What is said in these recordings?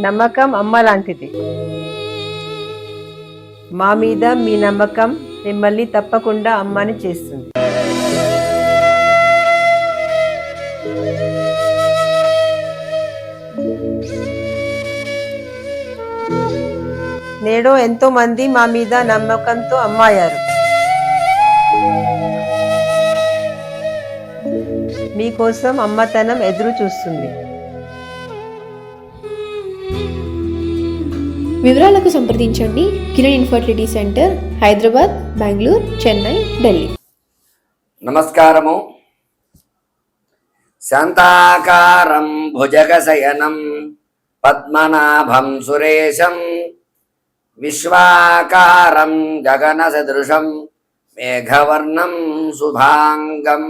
నమ్మకం అమ్మ లాంటిది. మా మీద మీ నమ్మకం మిమ్మల్ని తప్పకుండా అమ్మని చేస్తుంది. నేడు ఎంతో మంది మా మీద నమ్మకంతో అమ్మాయారు. మీకోసం అమ్మతనం ఎదురు చూస్తుంది. వివరాలకు సంప్రదించండి కిరణ్ ఇన్ఫర్టిలిటీ సెంటర్, హైదరాబాద్, బెంగళూరు, చెన్నై, ఢిల్లీ. నమస్కారము. శాంతాకారం భుజగశయనం పద్మనాభం సురేశం విశ్వాకారం గగన సదృశం మేఘవర్ణం శుభాంగం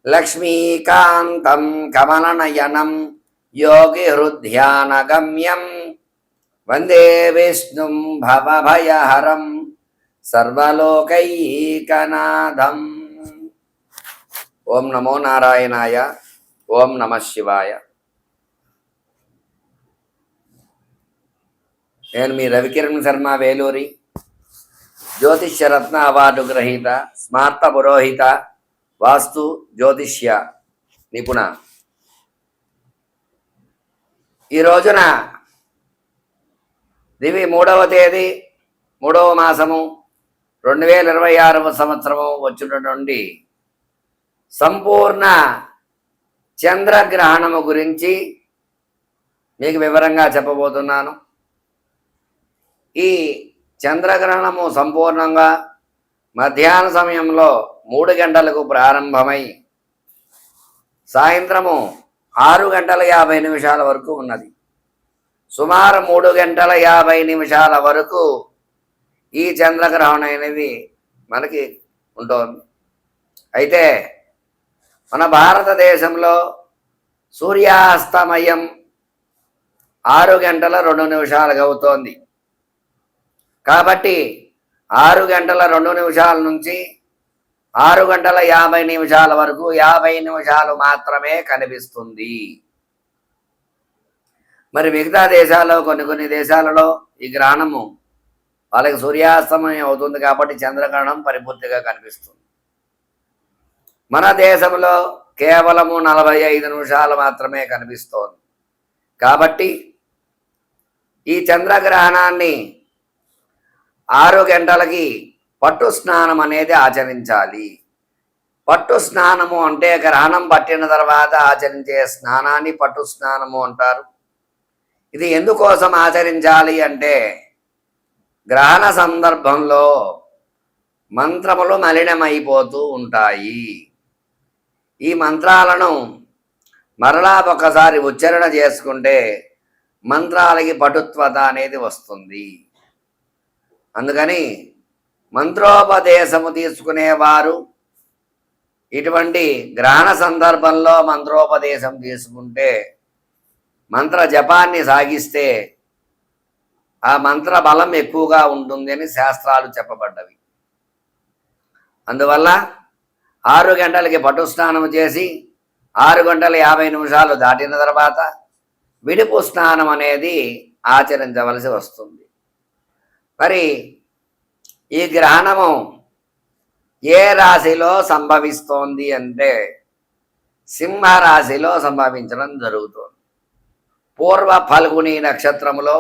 లక్ష్మీకాంతం కమలనయనం యోగిహృద్ధ్యానగమ్యం వందే విష్ణుం భవభయహరం సర్వలోకైకనాథం. ఓం నమో నారాయణాయ. ఓం నమః శివాయ. నేను మీ రవికిరణ్ శర్మ వేలూరి, జ్యోతిష్యరత్న అవార్డు గ్రహీత, స్మార్త పురోహిత, వాస్తు జ్యోతిష్య నిపుణ. ఈ రోజున దివి 3వ తేదీ 3వ మాసము 2026వ సంవత్సరము వచ్చినటువంటి సంపూర్ణ చంద్రగ్రహణము గురించి మీకు వివరంగా చెప్పబోతున్నాను. ఈ చంద్రగ్రహణము సంపూర్ణంగా మధ్యాహ్న సమయంలో 3 గంటలకు ప్రారంభమై సాయంత్రము 6 గంటల 50 నిమిషాల వరకు ఉన్నది. సుమారు 3 గంటల 50 నిమిషాల వరకు ఈ చంద్రగ్రహణం అనేది మనకి ఉంటుంది. అయితే మన భారతదేశంలో సూర్యాస్తమయం 6 గంటల 2 నిమిషాలుగా అవుతోంది. కాబట్టి 6 గంటల 2 నిమిషాల నుంచి 6 గంటల 50 నిమిషాల వరకు 50 నిమిషాలు మాత్రమే కనిపిస్తుంది. మరి మిగతా దేశాల్లో కొన్ని దేశాలలో ఈ గ్రహణము వాళ్ళకి సూర్యాస్తమయం అవుతుంది కాబట్టి చంద్రగ్రహణం పరిపూర్తిగా కనిపిస్తుంది. మన దేశంలో కేవలము 45 నిమిషాలు మాత్రమే కనిపిస్తోంది. కాబట్టి ఈ చంద్రగ్రహణాన్ని 6 గంటలకి పట్టు స్నానం అనేది ఆచరించాలి. పట్టు స్నానము అంటే గ్రహణం పట్టిన తర్వాత ఆచరించే స్నానాన్ని పట్టు స్నానము అంటారు. ఇది ఎందుకోసం ఆచరించాలి అంటే గ్రహణ సందర్భంలో మంత్రములు మలినమైపోతూ ఉంటాయి. ఈ మంత్రాలను మరలా ఒకసారి ఉచ్చారణ చేసుకుంటే మంత్రాలకి పటుత్వత అనేది వస్తుంది. అందుకని మంత్రోపదేశము తీసుకునేవారు ఇటువంటి గ్రహణ సందర్భంలో మంత్రోపదేశం తీసుకుంటే మంత్ర జపాన్ని సాగిస్తే ఆ మంత్ర బలం ఎక్కువగా ఉంటుంది అని శాస్త్రాలు చెప్పబడ్డవి. అందువల్ల 6 గంటలకి పట్టు స్నానం చేసి 6 గంటల 50 నిమిషాలు దాటిన తర్వాత విడుపు స్నానం అనేది ఆచరించవలసి వస్తుంది. మరి ఈ గ్రహణము ఏ రాశిలో సంభవిస్తోంది అంటే సింహరాశిలో సంభవించడం జరుగుతుంది. పూర్వ ఫల్గుని నక్షత్రములో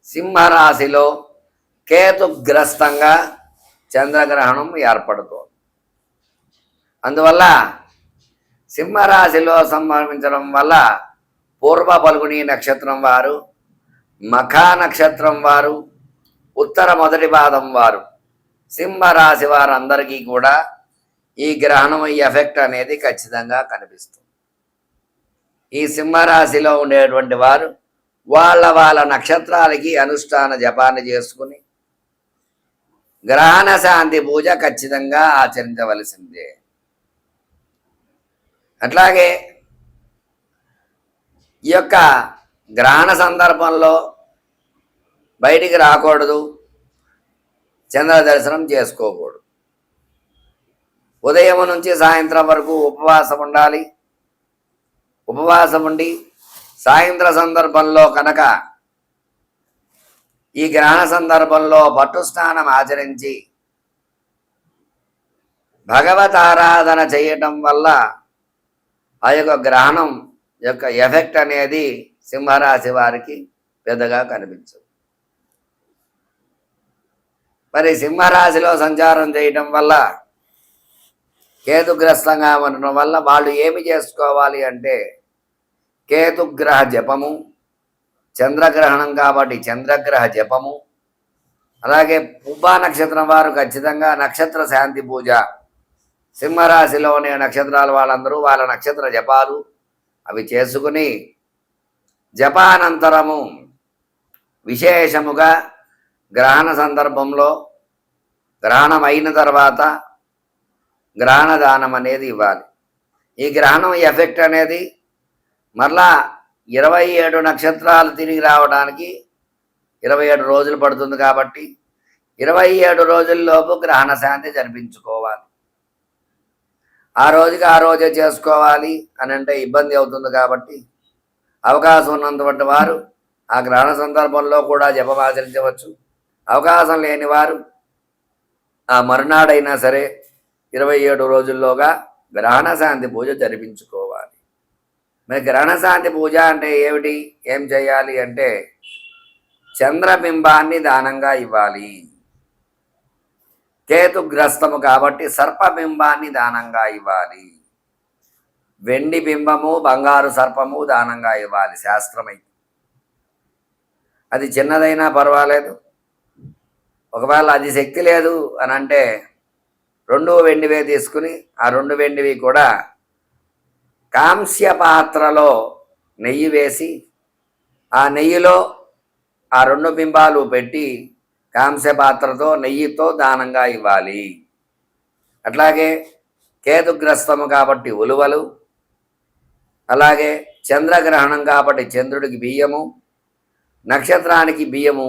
సింహరాశిలో కేతుగ్రస్తంగా చంద్రగ్రహణం ఏర్పడుతోంది. అందువల్ల సింహరాశిలో సంభవించడం వల్ల పూర్వ ఫల్గుని నక్షత్రం వారు, మఖా నక్షత్రం వారు, ఉత్తర మొదటి పాదం వారు, సింహరాశి వారందరికీ కూడా ఈ గ్రహణం ఎఫెక్ట్ అనేది ఖచ్చితంగా కనిపిస్తుంది. ఈ సింహరాశిలో ఉండేటువంటి వారు వాళ్ళ నక్షత్రాలకి అనుష్ఠాన జపాన్ని చేసుకుని గ్రహణ శాంతి పూజ ఖచ్చితంగా ఆచరించవలసిందే. అట్లాగే ఈ యొక్క గ్రహణ సందర్భంలో బయటికి రాకూడదు, చంద్ర దర్శనం చేసుకోకూడదు. ఉదయం నుంచి సాయంత్రం వరకు ఉపవాసం ఉండాలి. ఉపవాసం ఉండి సాయంత్ర సందర్భంలో కనుక ఈ గ్రహణ సందర్భంలో పట్టు స్నానం ఆచరించి భగవత్ ఆరాధన చేయటం వల్ల ఆ యొక్క గ్రహణం యొక్క ఎఫెక్ట్ అనేది సింహరాశి వారికి పెద్దగా కనిపించదు. మరి సింహరాశిలో సంచారం చేయటం వల్ల కేతుగ్రస్తంగా ఉండటం వల్ల వాళ్ళు ఏమి చేసుకోవాలి అంటే కేతుగ్రహ జపము, చంద్రగ్రహణం కాబట్టి చంద్రగ్రహ జపము, అలాగే పుబ్బా నక్షత్రం వారు ఖచ్చితంగా నక్షత్ర శాంతి పూజ, సింహరాశిలోని నక్షత్రాల వాళ్ళందరూ వాళ్ళ నక్షత్ర జపాలు అవి చేసుకుని జపానంతరము విశేషముగా గ్రహణ సందర్భంలో గ్రహణం అయిన తర్వాత గ్రహణ దానం అనేది ఇవ్వాలి. ఈ గ్రహణం ఎఫెక్ట్ అనేది మరలా 27 నక్షత్రాలు తిరిగి రావడానికి 27 రోజులు పడుతుంది కాబట్టి 27 రోజుల్లోపు గ్రహణ శాంతి జరిపించుకోవాలి. ఆ రోజుకి ఆ రోజే చేసుకోవాలి అని అంటే ఇబ్బంది అవుతుంది కాబట్టి అవకాశం ఉన్నటువంటి వారు ఆ గ్రహణ సందర్భంలో కూడా జపం ఆచరించవచ్చు. అవకాశం లేని వారు ఆ మరునాడైనా సరే 27 రోజుల్లోగా గ్రహణ శాంతి పూజ జరిపించుకోవాలి. మరి గ్రహణ శాంతి పూజ అంటే ఏమిటి, ఏం చేయాలి అంటే చంద్రబింబాన్ని దానంగా ఇవ్వాలి. కేతుగ్రస్తము కాబట్టి సర్పబింబాన్ని దానంగా ఇవ్వాలి. వెండి బింబము, బంగారు సర్పము దానంగా ఇవ్వాలి శాస్త్రమైతే. అది చిన్నదైనా పర్వాలేదు. ఒకవేళ అది శక్తి లేదు అని అంటే 2 వెండివే తీసుకుని ఆ 2 వెండివి కూడా కాంస్య పాత్రలో నెయ్యి వేసి ఆ నెయ్యిలో ఆ 2 బింబాలు పెట్టి కాంస్య పాత్రతో నెయ్యితో దానంగా ఇవ్వాలి. అట్లాగే కేతుగ్రస్తము కాబట్టి ఉలువలు, అలాగే చంద్రగ్రహణం కాబట్టి చంద్రుడికి బియ్యము, నక్షత్రానికి బియ్యము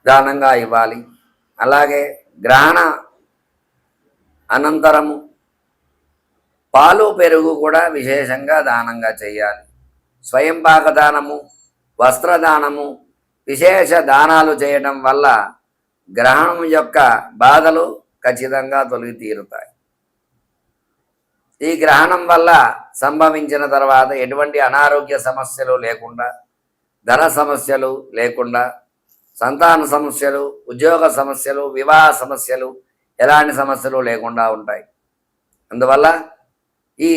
దానంగా ఇవ్వాలి. అలాగే గ్రహణ అనంతరము పాలు పెరుగు కూడా విశేషంగా దానంగా చేయాలి. స్వయం పాక దానము, వస్త్రదానము, విశేష దానాలు చేయడం వల్ల గ్రహణం యొక్క బాధలు ఖచ్చితంగా తొలగి తీరుతాయి. ఈ గ్రహణం వల్ల సంభవించిన తర్వాత ఎటువంటి అనారోగ్య సమస్యలు లేకుండా, ధన సమస్యలు లేకుండా, సంతాన సమస్యలు, ఉద్యోగ సమస్యలు, వివాహ సమస్యలు, ఎలాంటి సమస్యలు లేకుండా ఉంటాయి. అందువల్ల ఈ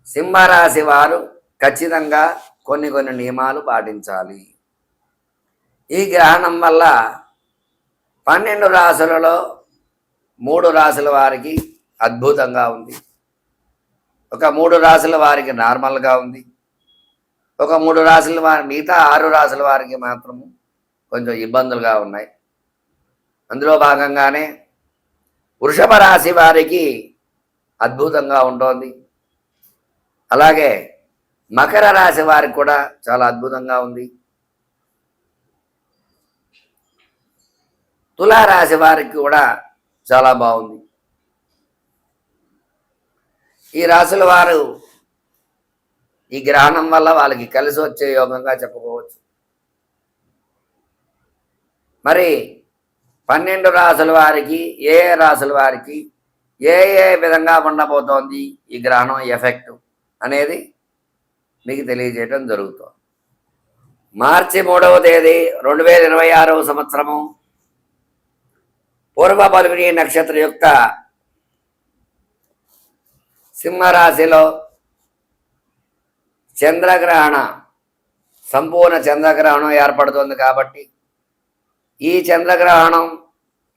సింహరాశి వారు ఖచ్చితంగా కొన్ని నియమాలు పాటించాలి. ఈ గ్రహణం వల్ల 12 రాశులలో 3 రాశుల వారికి అద్భుతంగా ఉంది. ఒక 3 రాశుల వారికి నార్మల్గా ఉంది. ఒక 3 రాశుల వారి మిగతా 6 రాశుల వారికి మాత్రము కొంచెం ఇబ్బందులుగా ఉన్నాయి. అందులో భాగంగానే వృషభ రాశి వారికి అద్భుతంగా ఉంటుంది. అలాగే మకర రాశి వారికి కూడా చాలా అద్భుతంగా ఉంది. తులారాశి వారికి కూడా చాలా బాగుంది. ఈ రాశుల వారు ఈ గ్రహణం వల్ల వాళ్ళకి కలిసి వచ్చే యోగంగా చెప్పుకోవచ్చు. మరి 12 రాశుల వారికి ఏ రాశుల వారికి ఏ విధంగా ఉండబోతోంది ఈ గ్రహణం ఎఫెక్ట్ అనేది మీకు తెలియజేయడం జరుగుతుంది. మార్చి 3వ తేదీ 2026వ సంవత్సరము పూర్వ ఫల్గుని నక్షత్ర యొక్క సింహరాశిలో చంద్రగ్రహణ సంపూర్ణ చంద్రగ్రహణం ఏర్పడుతుంది. కాబట్టి ఈ చంద్రగ్రహణం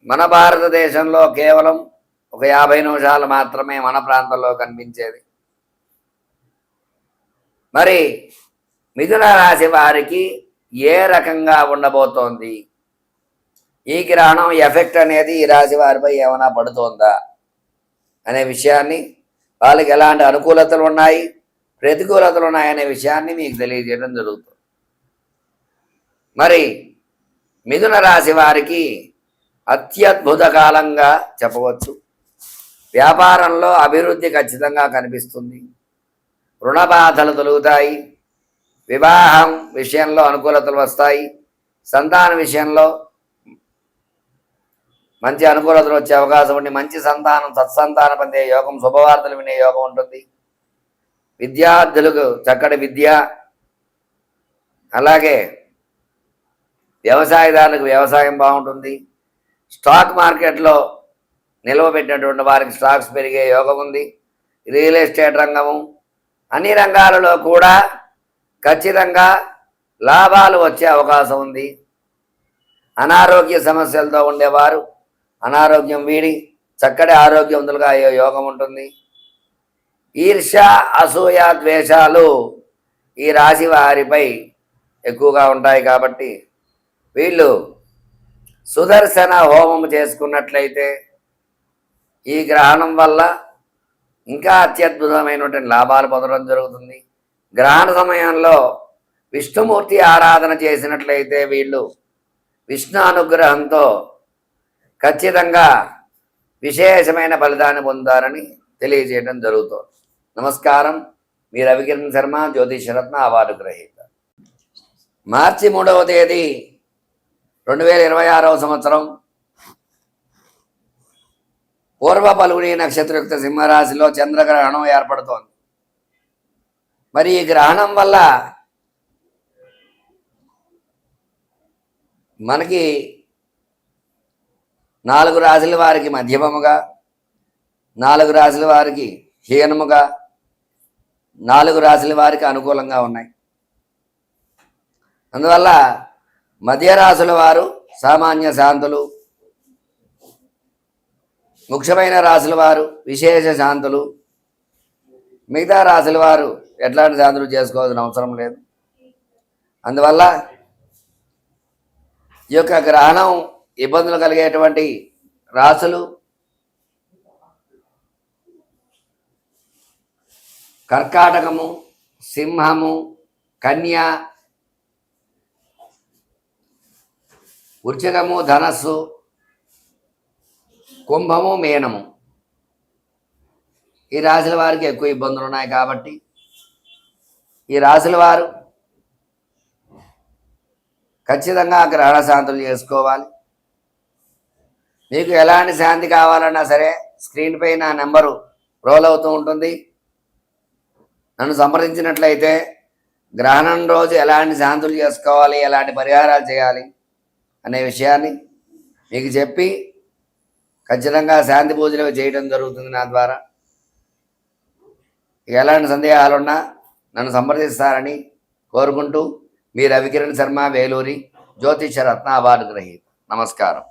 మన భారతదేశంలో కేవలం ఒక 50 నిమిషాలు మాత్రమే మన ప్రాంతంలో కనిపించేది. మరి మిథున రాశి వారికి ఏ రకంగా ఉండబోతోంది, ఈ గ్రహణం ఎఫెక్ట్ అనేది ఈ రాశి వారిపై ఏమైనా పడుతోందా అనే విషయాన్ని, వాళ్ళకి ఎలాంటి అనుకూలతలు ఉన్నాయి, ప్రతికూలతలు ఉన్నాయనే విషయాన్ని మీకు తెలియజేయడం జరుగుతుంది. మరి మిథున రాశి వారికి అత్యద్భుత కాలంగా చెప్పవచ్చు. వ్యాపారంలో అభివృద్ధి ఖచ్చితంగా కనిపిస్తుంది. రుణ బాధలు తొలుగుతాయి, వివాహం విషయంలో అనుకూలతలు వస్తాయి, సంతాన విషయంలో మంచి అనుకూలతలు వచ్చే అవకాశం ఉండి మంచి సంతానం సత్సంతాన పొందే యోగం, శుభవార్తలు వినే యోగం ఉంటుంది. విద్యార్థులకు చక్కటి విద్య, అలాగే వ్యవసాయదారులకు వ్యవసాయం బాగుంటుంది. స్టాక్ మార్కెట్లో నిల్వ పెట్టినటువంటి వారికి స్టాక్స్ పెరిగే యోగం ఉంది. రియల్ ఎస్టేట్ రంగము, అన్ని రంగాలలో కూడా ఖచ్చితంగా లాభాలు వచ్చే అవకాశం ఉంది. అనారోగ్య సమస్యలతో ఉండేవారు అనారోగ్యం వీడి చక్కటి ఆరోగ్యవంతులుగా అయ్యే యోగం ఉంటుంది. ఈర్ష్య, అసూయ, ద్వేషాలు ఈ రాశి వారిపై ఎక్కువగా ఉంటాయి కాబట్టి వీళ్ళు సుదర్శన హోమం చేసుకున్నట్లయితే ఈ గ్రహణం వల్ల ఇంకా అత్యద్భుతమైనటువంటి లాభాలు పొందడం జరుగుతుంది. గ్రహణ సమయంలో విష్ణుమూర్తి ఆరాధన చేసినట్లయితే వీళ్ళు విష్ణు అనుగ్రహంతో ఖచ్చితంగా విశేషమైన ఫలితాన్ని పొందుతారని తెలియజేయడం జరుగుతుంది. నమస్కారం. మీ రవికిరణ్ శర్మ, జ్యోతిషరత్న అవార్డు గ్రహీత. మార్చి 3వ తేదీ 2026వ సంవత్సరం పూర్వ పలుగుని నక్షత్రయుక్త సింహరాశిలో చంద్రగ్రహణం ఏర్పడుతోంది. మరి ఈ గ్రహణం వల్ల మనకి 4 రాశుల వారికి మధ్యమముగా, 4 రాశుల వారికి హీనముగా, 4 రాశుల వారికి అనుకూలంగా ఉన్నాయి. అందువల్ల మధ్యరాశుల వారు సామాన్య శాంతులు, ముఖ్యమైన రాశుల వారు విశేష శాంతులు, మిగతా రాశుల వారు ఎట్లాంటి శాంతులు చేసుకోవాల్సిన అవసరం లేదు. అందువల్ల ఈ యొక్క గ్రహణం ఇబ్బందులు కలిగేటువంటి రాశులు కర్కాటకము, సింహము, కన్య, వృశ్చికము, ధనస్సు, కుంభము, మీనము. ఈ రాశుల వారికి ఎక్కువ ఇబ్బందులు ఉన్నాయి కాబట్టి ఈ రాశుల వారు ఖచ్చితంగా గ్రహణ శాంతులు చేసుకోవాలి. మీకు ఎలాంటి శాంతి కావాలన్నా సరే స్క్రీన్ పై నా నెంబరు రోల్ అవుతూ ఉంటుంది. నన్ను సంప్రదించినట్లయితే గ్రహణం రోజు ఎలాంటి శాంతులు చేసుకోవాలి, ఎలాంటి పరిహారాలు చేయాలి అనే విషయాన్ని మీకు చెప్పి ఖచ్చితంగా శాంతి పూజలు చేయడం జరుగుతుంది నా ద్వారా. ఎలాంటి సందేహాలున్నా నన్ను సంప్రదిస్తారని కోరుకుంటూ మీ రవికిరణ్ శర్మ, వేలూరి, జ్యోతిషరత్న అవార్డు గ్రహీత. నమస్కారం.